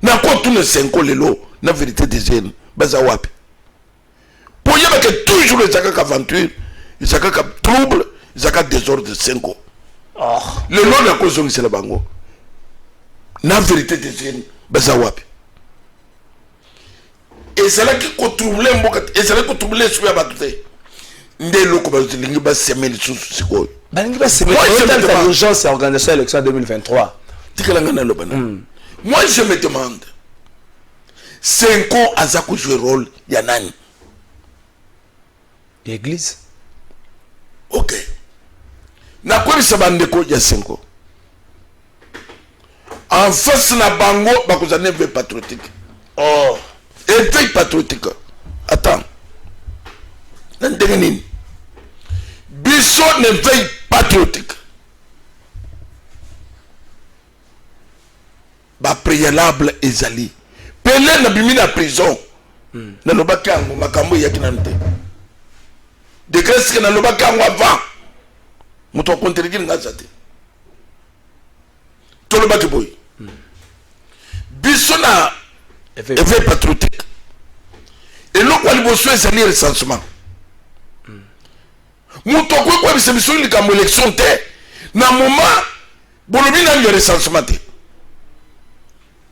Na quoi tous les 5 ans lelo na vérité des urnes. Baza wapi. Pour y avoir que toujours les zakaka aventure, les zakaka trouble, les zakaka désordre de 5 ans. Le nom de la cause c'est la bango. Na vérité des urnes. Baza wapi. Et c'est là qu'il faut troubler mboka et c'est là qu'il faut troubler sur la bataille. Ndelo ko bazilingi ba semer les sous sikoyo. Balingi ba semer l'urgence et organisation élection 2023. Tikalanga na lobana. Moi je me demande 5 ans azako jouer rôle ya nani? L'église. OK. Na quoi ça bandeko ya 5 ans. En face na bango bakozane veille patriotique. Oh. Et veille patriotique. Attends. N'entenez Bisso ne veille patriotique. Ba préalable ezali. Pelé na bimi na prison. Na lobaki ango makambo ya kinante. De grâce que na lobaki ango avant. Muto kontrigi ngazate. To lobaki boy. Bisso na effet patriotique. Et le quoi liboso ezali recensement. Muto kwa biso likambo élection te na moment bolobi na le recensement te.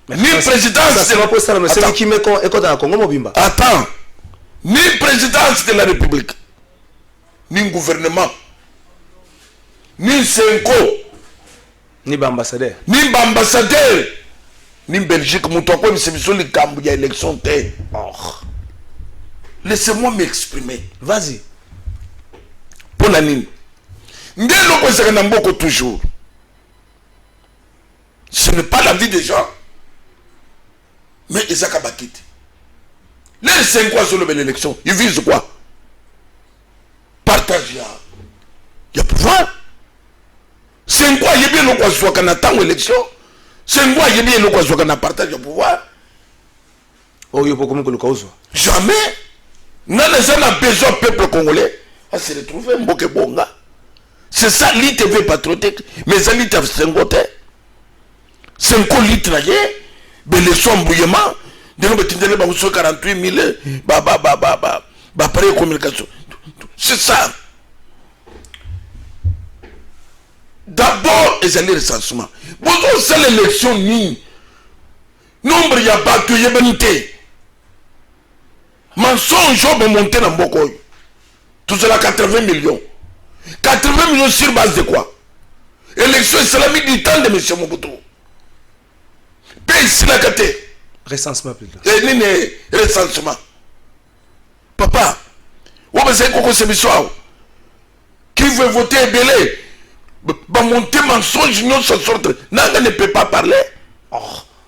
Ni présidence de la poste mais c'est qui met dans Congo mobimba. Attends. Ni présidence de la République. Ni gouvernement. Ni Senko. Ni ambassadeur. Ni ambassadeur. Ni Belgique muto kwa biso likambo ya élection te. Laissez-moi m'exprimer. Vas-y. Pona nini. Ndelo ko ezaka mboko toujours. Ce n'est pas la vie des gens. Mais Isaka Bakiti. Les 5 ans sur l'élection, ils visent quoi? Partage, il y a pouvoir. 5 ans, il y a bien le quoi soit qu'on attend l'élection. 5 ans, il y a bien le quoi soit qu'on a partage de pouvoir. Oh, il y a beaucoup de causes. Jamais. Nous avons besoin du peuple congolais à se retrouver Mboke Bonga. C'est ça l'ITV patriotique. Mais ça l'ITV 5 ans. 5 ans l'ITV. Mais les soins bouillement. De nous mettre 48 000. Pareil communication. C'est ça. D'abord, ils allaient recensement. Vous avez l'élection ni. Nombre il y a pas de yébénité. Mensonge va monter dans Bokoy. Tout cela 80 millions. 80 millions sur base de quoi? Élection islamique du temps de M. Mobutu. Paye ici la caté. Recensement plutôt. Et nini recensement. Papa, où est-ce que c'est l'histoire? Qui veut voter belé? Va monter mensonge, non se sorte. Nanga ne peut pas parler. Oh.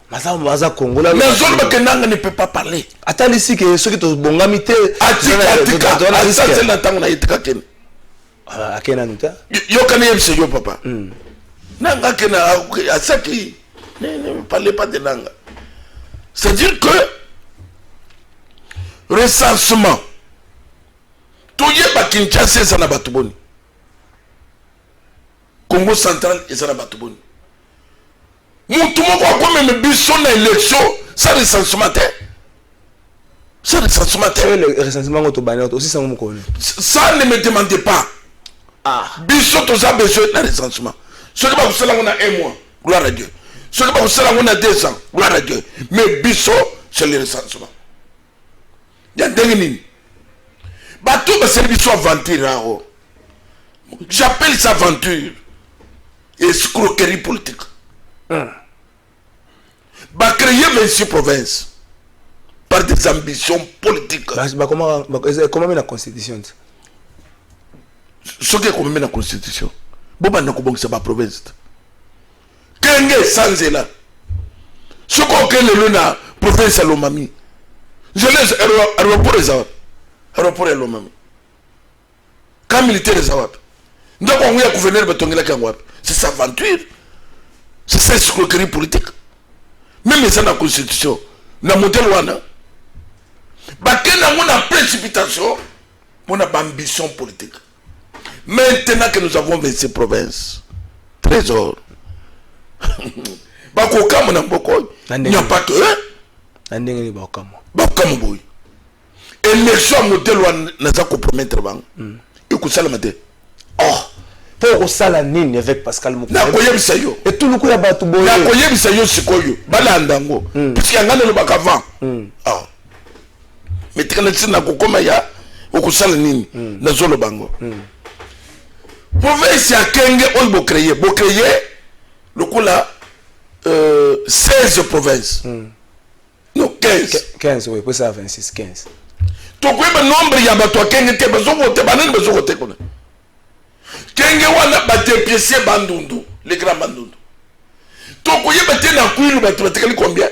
Maza Congola. Mais zone que Nanga ne peut pas parler. Attends ici que ceux qui te bongamité. Atika. Ça c'est la temps on a été kaken. Ah, kena nuta. Yo kane c'est yo papa. Nanga kena asaki. Ne parlez pas de Nanga. C'est-à-dire que recensement. Tout y est Kinshasa ça na batuboni. Congo central et ça na batuboni. Moutoumou quoi comme même biso na élection ça recensement ça recensement le recensement autobané aussi ça me connaît. Ça ne me demandez pas. Ah biso tous a besoin de recensement. Ce que va vous cela on a 1 mois gloire à Dieu. Ce que va vous cela on a 2 ans gloire à Dieu. Mais biso c'est le recensement. Il y a des lignes. Bateau va servir sur aventure. J'appelle ça aventure. Escroquerie politique. Va créer 26 provinces par des ambitions politiques. Comment met la constitution? Ce qui est comme la constitution. Boba n'a pas de province. Kenge sans là. Ce qu'on crée le luna province à l'Omami. Je laisse aéroport les Zawap. Aéroport à l'Omami. Quand militaire les Zawap. Nous avons un gouverneur de Tongela Kangwap. C'est sa aventure. C'est ça escroquerie politique. Même ça dans la constitution. Dans le modèle Wana. Parce que nous avons une précipitation. Nous avons une ambition politique. Maintenant que nous avons 26 provinces. Trésor. Il n'y a pas que eux. Élection modèle Wana n'a pas compromettre. Il faut ça le matin. Oh. Pour ça la nini avec Pascal Moukoumé. Et tout le coup, il y a pas tout bon. Puisqu'il y a un an avant. Mais tu as dit que nini na zolo bango. Province ya Kenge on bo créer le coup là 16 provinces. Non 15 oui, pour ça 26 15. Donc oui, le nombre il y a ba to Kenge ke bezo voter banane bezo voter kona. Kenge wana ba dépiécer bandundu, les grands bandundu. Donc oui, ba tena kuilu ba tu combien?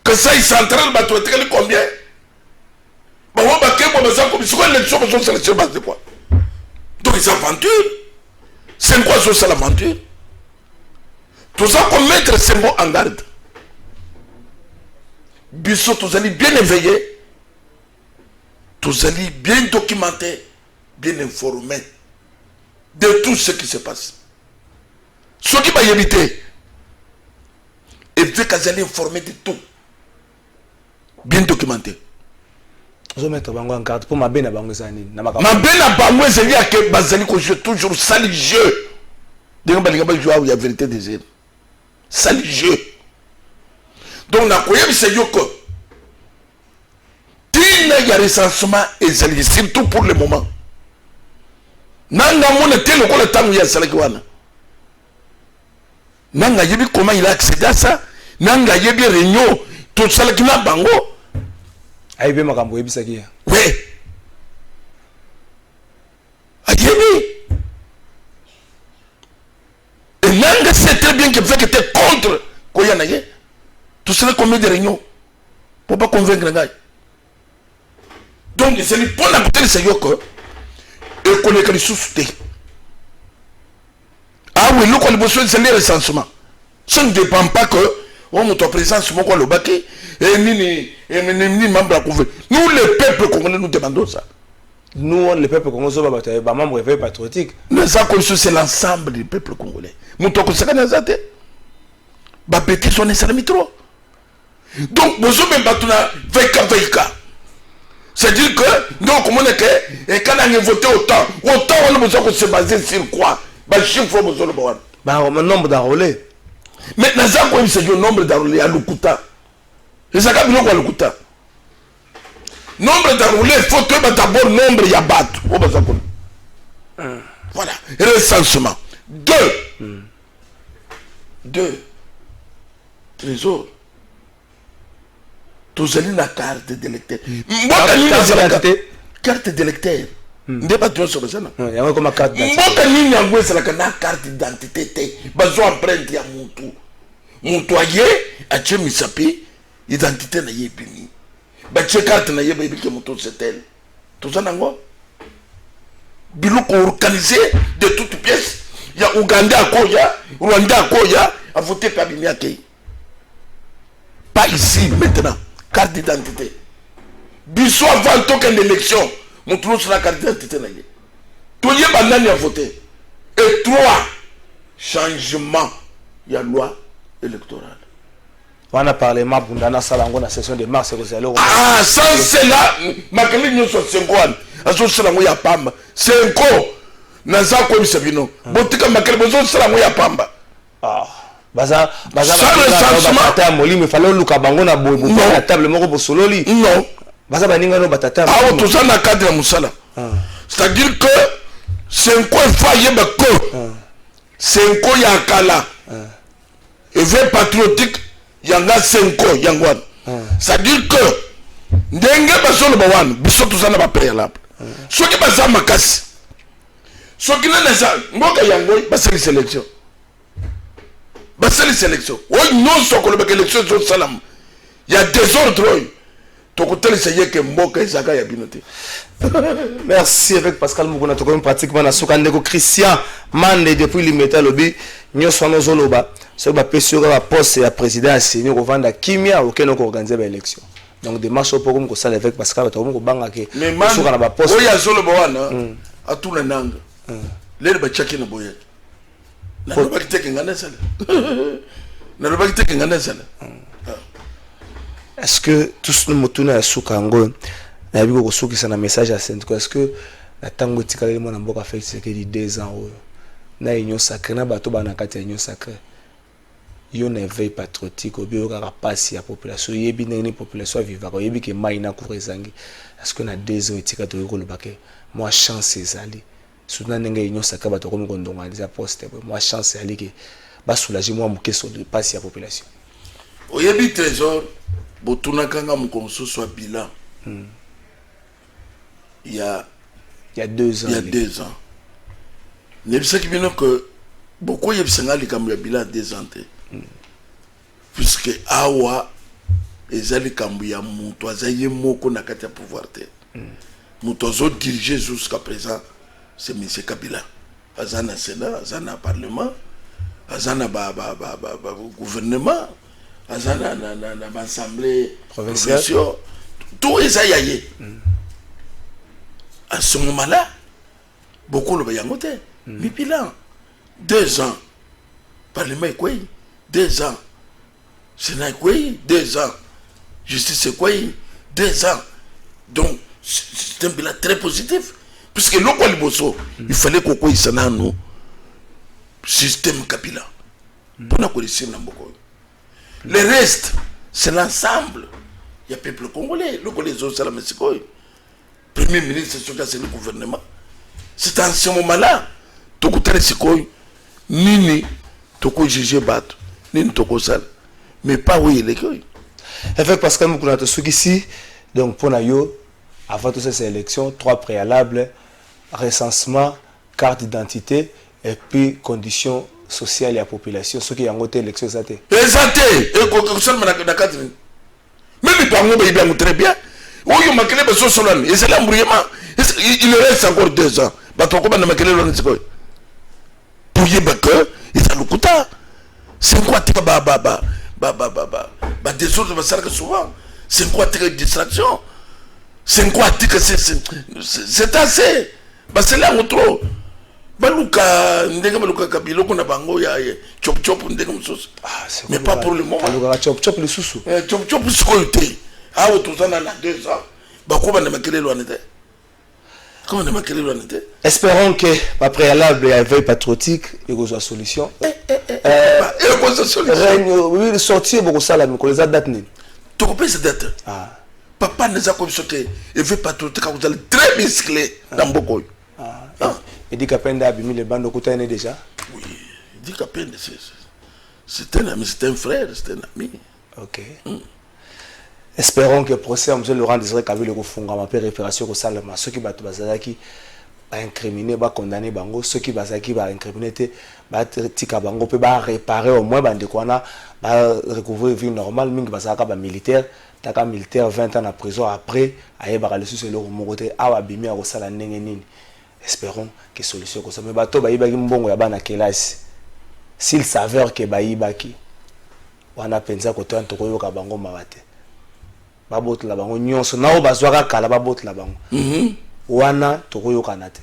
Que ça il central ba tu combien? Bah on va qu'est-ce que ça comme si quoi l'élection besoin sélection base de quoi? Donc ils aventure. C'est quoi ça l'aventure? Tout ça pour mettre ces mots en garde. Bissot, tous allez bien éveillés, tous allez bien documentés, bien informés de tout ce qui se passe. Ceux qui vont y habiter, et puis qu'ils allaient informer de tout, bien documenté. Je vais mettre en garde pour ma benne à Bango Zani. Ma benne à Bango Zani a que Bazali que je toujours sale jeu. Il y a la vérité des îles. Sale jeu. Donc, na koyem se yoko. Tina ya recensement et zali surtout pour le moment. Nanga mona telo ko le temps ya salaki wana. Nanga yebi comment il a accédé à ça? Nanga yebi réunion tout salaki na bango. Aïe makambo yebisaki. Oui. Tébé. Et Nanga sait très bien qu'il fait que tu es contre Koyanaye. Tu serais combien de réunions pour ne pas convaincre le gars. Donc, c'est le point à côté de ce yoko. Et qu'on est que les sous-soutés. Ah oui, nous, qu'on a besoin de ce recensement. Ça ne dépend pas que on monte en présence, mon quoi le baquet, et ni membre à couvrir. Nous, les peuples congolais, nous demandons ça. Nous, les peuples congolais, nous sommes membres patriotiques. Nous avons c'est l'ensemble des peuples congolais. Nous avons ça dans la tête. Bah, petit, on est salami trop. Donc, nous avons même pas tout veika. C'est-à-dire que, nous, comme on est que, et quand on a voté autant on a besoin de se baser sur quoi? Bah, chiffre, nous avons besoin. Bah, on a un nombre d'enrôlés. Maintenant, c'est le nombre d'enrôlés à Lukuta. Et ça, c'est le Lukuta. Nombre d'enrôlés, il faut que d'abord nombre de yabat. Voilà. Recensement. 2. Trésor. Tous allez la carte d'électeur. Carte d'électeur. Ndeba tu sur ça. Il y a comme carte d'identité. Mboka nini yango c'est la carte d'identité. Bazo empreinte ya mutu. Mutu aye ache misapi identité na yebini. Ba che carte na yeba ibike mutu setel. Tout ça nango. Biloko organisé de toutes pièces. Il y a Ouganda à Koya, Rwanda à Koya, à voter par Bimiake. Pas ici maintenant. Carte d'identité. Biso avant token d'élection. Nous trouvons sur la carte d'identité. Tout le monde a voté. Et 3 changements. Il y a loi électorale. On a parlé de la session de mars. Ah, sans cela, ma clé nous sommes 5 ans. À ce moment-là, il y a Pamba. 5 ans. Naza quoi bisabino. Botika ma clé besoin de cela, il y a Pamba. Ah. Baza il fallait luka bango na boy la table moko bosololi. Non. Baza baninga no batata. Ah, tout ça na cadre ya musala. C'est-à-dire que 5 ans faillé bako. 5 ans ya kala. Éveil patriotique yanga 5 ans yangwan. C'est-à-dire que ndenge basolo bawan biso tout ça na ba préalable. Soki baza makasi. Soki na ça mboka yango basali sélection. Basali sélection. Oui, non, ce qu'on a élection sur Salam. Il y a des ordres. Ton côté, c'est que Mboka et Zaka y a binoté. Merci avec Pascal Muguna. Tu connais pratiquement la Soukandeko Christian Mande depuis l'immédiat lobby. Nous sommes nos Zoloba. C'est que sur la poste et la présidence, nous revendons Kimia auquel nous organisons l'élection. Donc, des marches au programme que ça avec Pascal, tu as bangake. Mais man, il y a Zoloba, à tout le monde. Les Bachaki ne boyent. Est-ce que tous nous moutons à Soukango, n'a vu que Souki c'est un message à Saint-Quoi? Est-ce que la tango tikale mon amboka fait c'est que 2 ans na union sacrée na bato bana kati union sacrée yo ne veille patriotique au bio ka passe ya population yebi na population vivra ko yebi ke mai na kurezangi. Est-ce que na 2 ans etika to ko lobake moi chance ezali soutenant n'enga union sacrée bato comme kondonga les apostes moi chance ali ke ba soulager moi muke so de passe ya population oyebi trésor botuna kanga mukomso soit bilan il y a 2 ans. Il y a 2 ans. Nebisa qui vient que beaucoup y a besoin de cambier bilan 2 ans. Puisque awa ezali cambier muto azaye moko na kati ya pouvoir te. Muto zo diriger jusqu'à présent c'est monsieur Kabila. Azana Sénat, azana Parlement, azana gouvernement, azana na assemblée provinciale. Tout est aïe. À ce moment-là, beaucoup le voyaient côté. Mais bilan, 2 ans. Parlement est quoi? 2 ans. Sénat est quoi? 2 ans. Justice est quoi? 2 ans. Donc, c'est un bilan très positif. Puisque le quoi il fallait qu'on ait ça nous système Kabila. Pour nous connaître Namboko. Le reste, c'est l'ensemble. Il y a le peuple congolais. Le les autres, c'est la Mexico. Premier ministre, c'est le gouvernement. C'est en ce moment-là, tout le monde Nini, tout le juge battre, Nini, tout le mais pas où il est. Avec Pascal Moukouna, ici, donc pour nous, avant toutes ces élections, 3 préalables, recensement, carte d'identité et puis conditions sociales et la population. Ce qui est en côté élection exacte. Exact. Et qu'on soit dans carte. Même les parents ils bien très bien. Oui, il m'a créé besoin solennel. Et c'est l'embrouillement. Il reste encore 2 ans. Bah toi comment m'a créé le quoi? Pour y que et ça le coûte. C'est quoi tika des autres va ça que souvent. C'est quoi tika distraction? C'est quoi tika c'est assez. Bah c'est là où trop. Baluka ndenge baluka kabilo kuna bango ya chop chop ndenge mususu. Mais pas pour le moment. Baluka chop chop le susu. Chop chop sikoité. Ah otuzana na 2 ans. Bakoba na makelelo anete. Comment na makelelo anete? Espérons que par préalable et veille patriotique il y a une solution. Quoi solution? Oui, sortir beaucoup ça là mais les date ni. Tu comprends cette date? Ah. Papa nous a comme sauté et veille patriotique vous allez très musclé dans beaucoup. Il dit qu'Apenda a mis les bandes au côté déjà. Oui, il dit qu'Apenda c'est un ami, c'est un frère, c'est un ami. Ok. Espérons que le procès, M. Laurent Désiré Kabila le fonga ma réparation au Salama. Ceux qui battent Bazaki va incriminer, va condamner Bango. Ceux qui Bazaki va incriminer, va tika Bango, peut réparer au moins Bandekwana, va recouvrir vie normale. Ming Bazaka va militaire, taka militaire 20 ans en prison après, aïe le sous le remonté, awa bimi à Rosala Nengenini. Espérons que solution comme ça. Mais bateau baïbaki mbongo ya bana kelasi. S'il s'avère que baïbaki, on a pensé que toi tu yoka bango mabate. Babot la bango nyonso na o bazwaka kala babot la bango. Wana to yoka nate.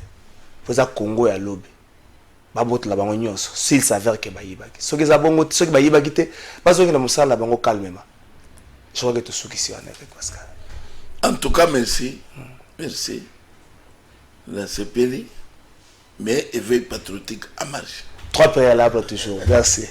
Poza Congo ya lobi. Babot la bango nyonso. S'il s'avère que baïbaki. Ce que za bongo, ce que baïbaki te, bazo ki na musala bango calmement. Je crois que tu soukisi wana avec Pascal. En tout cas merci. Merci. La CPD, mais éveil patriotique à marche. 3 préalables toujours. Merci.